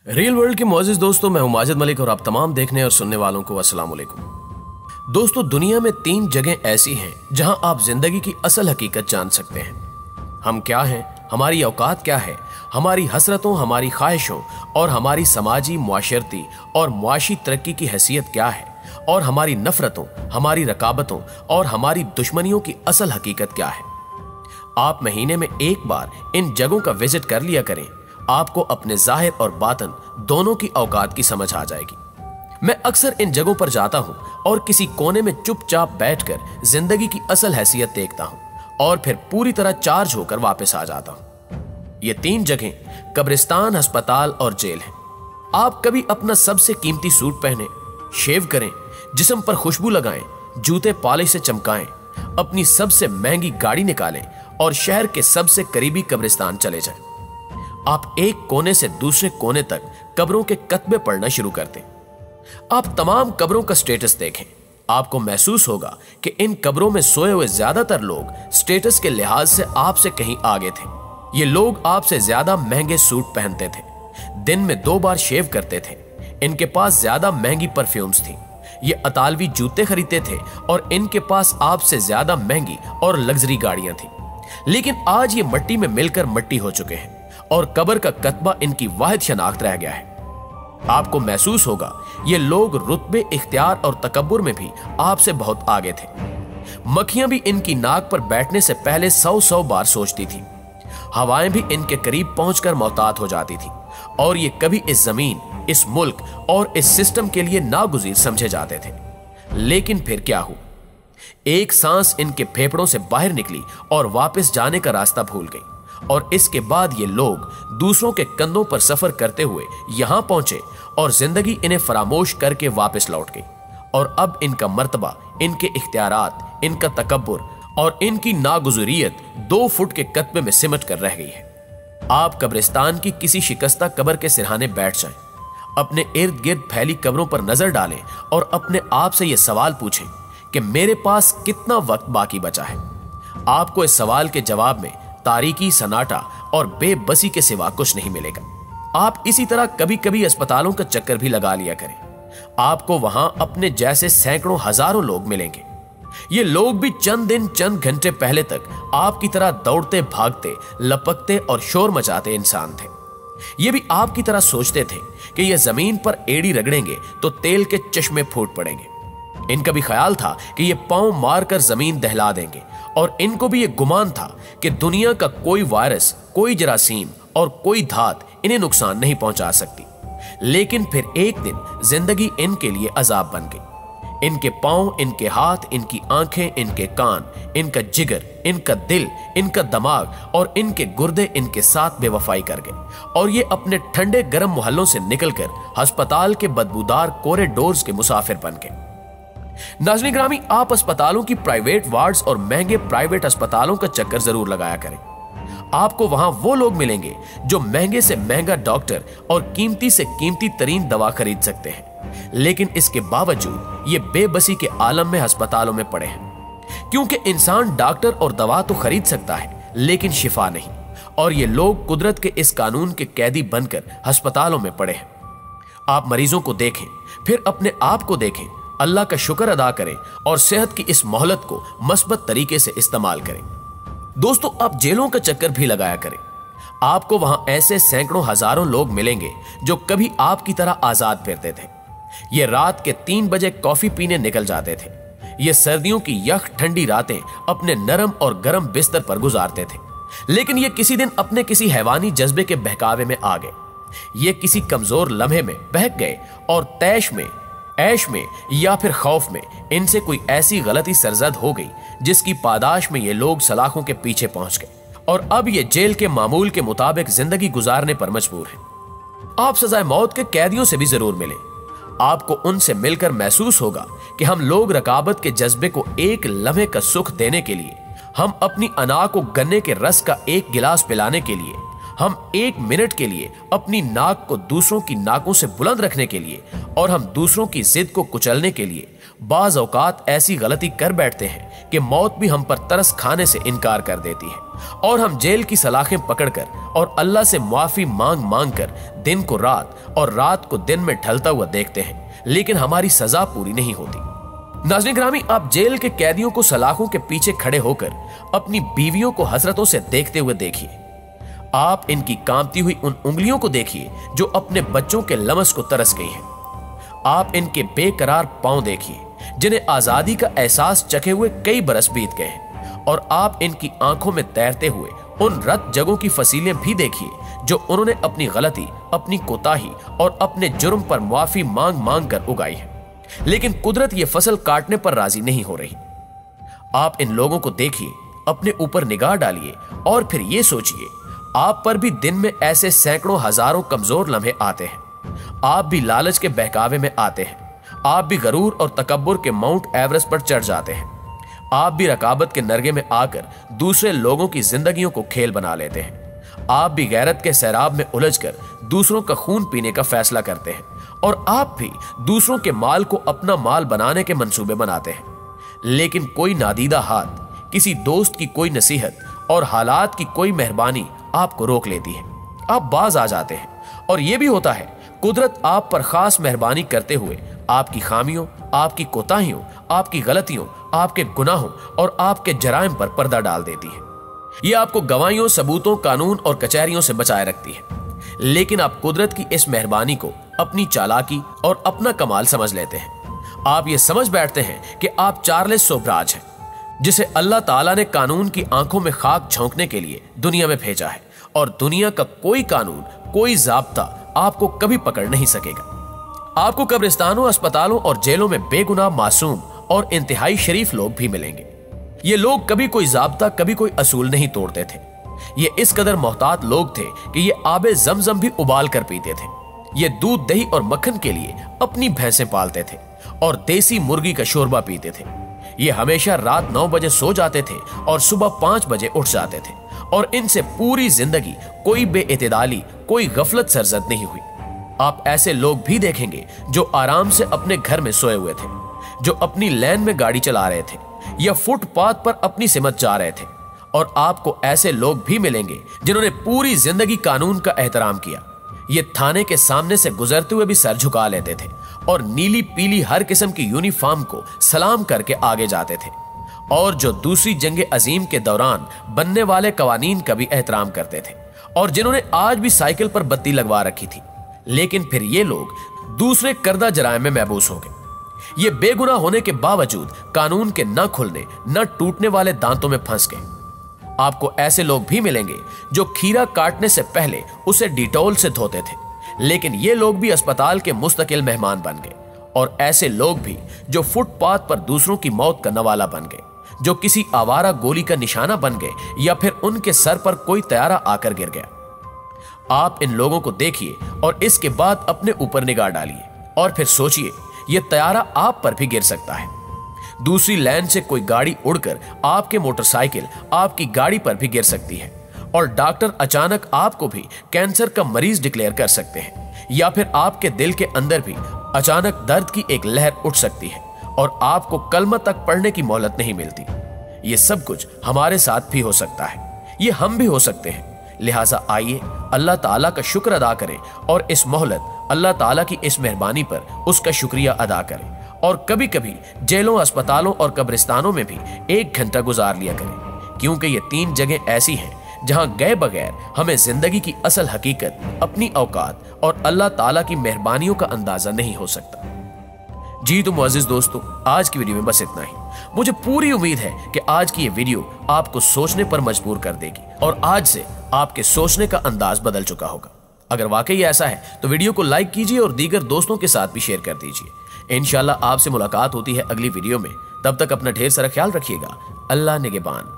Real world के मोअज़्ज़िज़ दोस्तों, मैं हूं माजिद मलिक और आप तमाम देखने और सुनने वालों को अस्सलाम वालेकुम। दोस्तों, दुनिया में 3 जगह ऐसी हैं जहां आप जिंदगी की असल हकीकत जान सकते हैं। हम क्या हैं, हमारी औकात क्या है, हमारी हसरतों, हमारी ख्वाहिशों और हमारी समाजी, मुआशरती और मुआशी तरक्की की हैसियत क्या है, और हमारी नफरतों, हमारी रकाबतों और हमारी दुश्मनियों की असल हकीकत क्या है। आप महीने में एक बार इन जगहों का विजिट कर लिया करें, आपको अपने जाहिर और बातन दोनों की औकात की समझ आ जाएगी। मैं अक्सर इन जगहों पर जाता हूं और किसी कोने में चुपचाप बैठकर जिंदगी की असल हैसियत देखता हूं और फिर पूरी तरह चार्ज होकर वापस आ जाता हूं। ये 3 जगह कब्रिस्तान, अस्पताल और जेल हैं। आप कभी अपना सबसे कीमती सूट पहने, शेव करें, जिस्म पर खुशबू लगाएं, जूते पॉलिश से चमकाएं, अपनी सबसे महंगी गाड़ी निकालें और शहर के सबसे करीबी कब्रिस्तान चले जाएं। आप एक कोने से दूसरे कोने तक कब्रों के कत्बे पढ़ना शुरू कर दें। आप तमाम कब्रों का स्टेटस देखें। आपको महसूस होगा कि इन कब्रों में सोए हुए ज्यादातर लोग स्टेटस के लिहाज से आपसे कहीं आगे थे। ये लोग आपसे ज्यादा महंगे सूट पहनते थे, दिन में 2 बार शेव करते थे, इनके पास ज्यादा महंगी परफ्यूम्स थी, ये अतालवी जूते खरीदते थे और इनके पास आपसे ज्यादा महंगी और लग्जरी गाड़ियां थी। लेकिन आज ये मट्टी में मिलकर मट्टी हो चुके हैं और कब्र का कतबा इनकी वाहिद शनाख्त रह गया है। आपको महसूस होगा ये लोग रुतबे, इख्तियार और तकब्बुर में भी आपसे बहुत आगे थे। मक्खियां भी इनकी नाक पर बैठने से पहले 100 बार सोचती थी। हवाएं भी इनके करीब पहुंचकर मोहतात हो जाती थी और ये कभी इस जमीन, इस मुल्क और इस सिस्टम के लिए नागुज़ीर समझे जाते थे। लेकिन फिर क्या हुआ? एक सांस इनके फेफड़ों से बाहर निकली और वापस जाने का रास्ता भूल गई, और इसके बाद ये लोग दूसरों के कंधों पर सफर करते हुए यहां पहुंचे और जिंदगी इन्हें फरामोश करके वापस लौट गई। और अब इनका मर्तबा, इनके इख्तियारात, इनका तकब्बुर और इनकी नागुज़रियत 2 फुट के कत्बे में सिमट कर रह गई है। आप कब्रिस्तान की किसी शिकस्ता कब्र के सिरहाने बैठ जाएं, अपने इर्द गिर्द फैली कब्रों पर नजर डालें और अपने आप से यह सवाल पूछें कि मेरे पास कितना वक्त बाकी बचा है। आपको इस सवाल के जवाब में तारीकी, सन्नाटा और बेबसी के सिवा कुछ नहीं मिलेगा। आप इसी तरह कभी कभी अस्पतालों का चक्कर भी लगा लिया करें। आपको वहां अपने जैसे सैकड़ों, हजारों लोग मिलेंगे। ये लोग भी चंद दिन, चंद घंटे पहले तक आपकी तरह दौड़ते, भागते, लपकते और शोर मचाते इंसान थे। ये भी आपकी तरह सोचते थे कि ये जमीन पर एड़ी रगड़ेंगे तो तेल के चश्मे फूट पड़ेंगे। इनका भी ख्याल था कि ये पांव मारकर जमीन दहला देंगे, और इनको भी ये गुमान था कि दुनिया का कोई वायरस, कोई जरासीम और कोई धात इन्हें नुकसान नहीं पहुंचा सकती। लेकिन फिर एक दिन जिंदगी इनके लिए अजाब बन गई। इनके पांव, इनके हाथ, इनकी आंखें, इनके कान, इनका जिगर, इनका दिल, इनका दिमाग और इनके गुर्दे इनके साथ बेवफाई कर गए, और ये अपने ठंडे गर्म मोहल्लों से निकलकर अस्पताल के बदबूदार कॉरिडोर्स के मुसाफिर बन गए। नाज़रीन ग्रामी, आप अस्पतालों की प्राइवेट वार्ड्स और महंगे प्राइवेट अस्पतालों का चक्कर जरूर लगाया करें। आपको वहां वो लोग मिलेंगे जो महंगे से महंगा डॉक्टर और कीमती से कीमती तरीन दवा खरीद सकते हैं, लेकिन इसके बावजूद ये बेबसी के आलम में अस्पतालों में पड़े हैं। क्योंकि इंसान डॉक्टर और दवा तो खरीद सकता है, लेकिन शिफा नहीं, और ये लोग कुदरत के इस कानून के कैदी बनकर अस्पतालों में पड़े हैं। आप मरीजों को देखें, फिर अपने आप को देखें, अल्लाह का शुक्र अदा करें और सेहत की इस मोहलत को मस्बत तरीके से इस्तेमाल करें। दोस्तों, आप जेलों का चक्कर भी लगाया करें। आपको वहां ऐसे सैकड़ों, हजारों लोग मिलेंगे जो कभी आपकी तरह आजाद फिरते थे। ये रात के 3 बजे कॉफी पीने निकल जाते थे। ये सर्दियों की यख ठंडी रातें अपने नरम और गर्म बिस्तर पर गुजारते थे। लेकिन ये किसी दिन अपने किसी हैवानी जज्बे के बहकावे में आ गए। ये किसी कमजोर लम्हे में बहक गए और तैश में, ऐश में या फिर खौफ में इनसे कोई ऐसी गलती सरजद हो गई जिसकी पादाश में ये लोग सलाखों के पीछे पहुंच गए, और अब ये जेल के मामूल के मुताबिक जिंदगी गुजारने पर मजबूर हैं। आप सजाए मौत के कैदियों से भी जरूर मिले। आपको उनसे मिलकर महसूस होगा कि हम लोग रकाबत के जज्बे को एक लम्हे का सुख देने के लिए, हम अपनी अना को गन्ने के रस का एक गिलास पिलाने के लिए, हम 1 मिनट के लिए अपनी नाक को दूसरों की नाकों से बुलंद रखने के लिए, और हम दूसरों की जिद को कुचलने के लिए बाज औकात ऐसी गलती कर बैठते हैं कि मौत भी हम पर तरस खाने से इनकार कर देती है, और हम जेल की सलाखें पकड़कर और अल्लाह से माफी मांग मांग कर दिन को रात और रात को दिन में ढलता हुआ देखते हैं, लेकिन हमारी सजा पूरी नहीं होती। नाज़रीन ग्रामी, आप जेल के कैदियों को सलाखों के पीछे खड़े होकर अपनी बीवियों को हसरतों से देखते हुए देखिए। आप इनकी कांपती हुई उन उंगलियों को देखिए जो अपने बच्चों के लमस को तरस गई हैं। आप इनके बेकरार पांव देखिए जिन्हें आजादी का एहसास चखे हुए कई बरस बीत गए हैं। और आप इनकी आंखों में तैरते हुए उन रत जगों की फसीलें भी देखिए जो उन्होंने अपनी गलती, अपनी कोताही और अपने जुर्म पर माफी मांग मांग कर उगाई है। लेकिन कुदरत ये फसल काटने पर राजी नहीं हो रही। आप इन लोगों को देखिए, अपने ऊपर निगाह डालिए और फिर ये सोचिए, आप पर भी दिन में ऐसे सैकड़ों हजारों कमजोर लम्हे आते हैं। आप भी लालच के बहकावे में आते हैं। आप भी गरूर और तकब्बुर के माउंट एवरेस्ट पर चढ़ जाते हैं। आप भी रकाबत के नरगे में आकर दूसरे लोगों की जिंदगियों को खेल बना लेते हैं। आप भी गैरत के सैराब में उलझकर दूसरों का खून पीने का फैसला करते हैं। और आप भी दूसरों के माल को अपना माल बनाने के मंसूबे बनाते हैं। लेकिन कोई नादीदा हाथ, किसी दोस्त की कोई नसीहत और हालात की कोई मेहरबानी आपको रोक लेती है। आप बाज आ जाते हैं। और यह भी होता है, कुदरत आप पर खास मेहरबानी करते हुए आपकी खामियों, आपकी कोताहियों, आपकी गलतियों, आपके गुनाहों और आपके जराइम पर पर्दा डाल देती है। यह आपको गवाहियों, सबूतों, कानून और कचहरियों से बचाए रखती है। लेकिन आप कुदरत की इस मेहरबानी को अपनी चालाकी और अपना कमाल समझ लेते हैं। आप ये समझ बैठते हैं कि आप चार्ल्स सोबराज हैं, जिसे अल्लाह ताला ने कानून की आंखों में खाक झोंकने के लिए दुनिया में भेजा है। और दुनिया का कोई कानून, कोई जाब्ता आपको कभी पकड़ नहीं सकेगा। आपको कब्रिस्तानों, अस्पतालों और जेलों में बेगुनाह, मासूम और इंतहाई शरीफ लोग भी मिलेंगे। ये लोग कभी कोई जाब्ता, कभी कोई असूल नहीं तोड़ते थे। ये इस कदर मोहतात लोग थे कि ये आबे ज़मज़म भी उबाल कर पीते थे। ये दूध, दही और मक्खन के लिए अपनी भैंसें पालते थे और देसी मुर्गी का शोरबा पीते थे। ये हमेशा रात 9 बजे सो जाते थे और सुबह 5 बजे उठ जाते थे। और इनसे पूरी जिंदगी कोई बेइतदाली, कोई गफलत सरजद नहीं हुई। आप ऐसे लोग भी देखेंगे जो आराम से अपने घर में सोए हुए थे, जो अपनी लैन में गाड़ी चला रहे थे या फुटपाथ पर अपनी सिमत जा रहे थे। और आपको ऐसे लोग भी मिलेंगे जिन्होंने पूरी जिंदगी कानून का एहतराम किया। ये थाने के सामने से गुजरते हुए भी सर झुका लेते थे और नीली पीली हर किस्म की यूनिफॉर्म को सलाम करके आगे जाते थे। और जो दूसरी जंग अजीम के दौरान बनने वाले कवानीन का भी एहतराम करते थे और जिन्होंने आज भी साइकिल पर बत्ती लगवा रखी थी। लेकिन फिर ये लोग दूसरे करदा जराइम में महबूस हो गए। ये बेगुनाह होने के बावजूद कानून के न खुलने, न टूटने वाले दांतों में फंस गए। आपको ऐसे लोग भी मिलेंगे जो खीरा काटने से पहले उसे डिटॉल से धोते थे। लेकिन ये लोग भी अस्पताल के मुस्तकिल मेहमान बन गए। और ऐसे लोग भी जो फुटपाथ पर दूसरों की मौत का नवाला बन गए, जो किसी आवारा गोली का निशाना बन गए या फिर उनके सर पर कोई तैयारा आकर गिर गया। आप इन लोगों को देखिए और इसके बाद अपने ऊपर निगाह डालिए और फिर सोचिए, यह तैयारा आप पर भी गिर सकता है। दूसरी लाइन से कोई गाड़ी उड़कर आपके मोटरसाइकिल, आपकी गाड़ी पर भी गिर सकती है। और डॉक्टर अचानक आपको भी कैंसर का मरीज डिक्लेयर कर सकते हैं। या फिर आपके दिल के अंदर भी अचानक दर्द की एक लहर उठ सकती है और आपको कलमा तक पढ़ने की मोहलत नहीं मिलती। ये सब कुछ हमारे साथ भी हो सकता है, ये हम भी हो सकते हैं। लिहाजा आइए अल्लाह ताला का शुक्र अदा करें और इस मोहलत, अल्लाह ताला की इस मेहरबानी पर उसका शुक्रिया अदा करें। और कभी कभी जेलों, अस्पतालों और कब्रिस्तानों में भी 1 घंटा गुजार लिया करें, क्योंकि ये 3 जगह ऐसी हैं जहां गए बगैर हमें जिंदगी की असल हकीकत, अपनी औकात और अल्लाह ताला की मेहरबानियों का अंदाजा नहीं हो सकता। जी तो मुअज़्ज़िज़ दोस्तों, आज की वीडियो में बस इतना ही। मुझे पूरी उम्मीद है कि आज की ये वीडियो आपको सोचने पर मजबूर कर देगी और आज से आपके सोचने का अंदाज बदल चुका होगा। अगर वाकई ऐसा है तो वीडियो को लाइक कीजिए और दीगर दोस्तों के साथ भी शेयर कर दीजिए। इंशाल्लाह आपसे मुलाकात होती है अगली वीडियो में। तब तक अपना ढेर सारा ख्याल रखिएगा। अल्लाह निगहबान।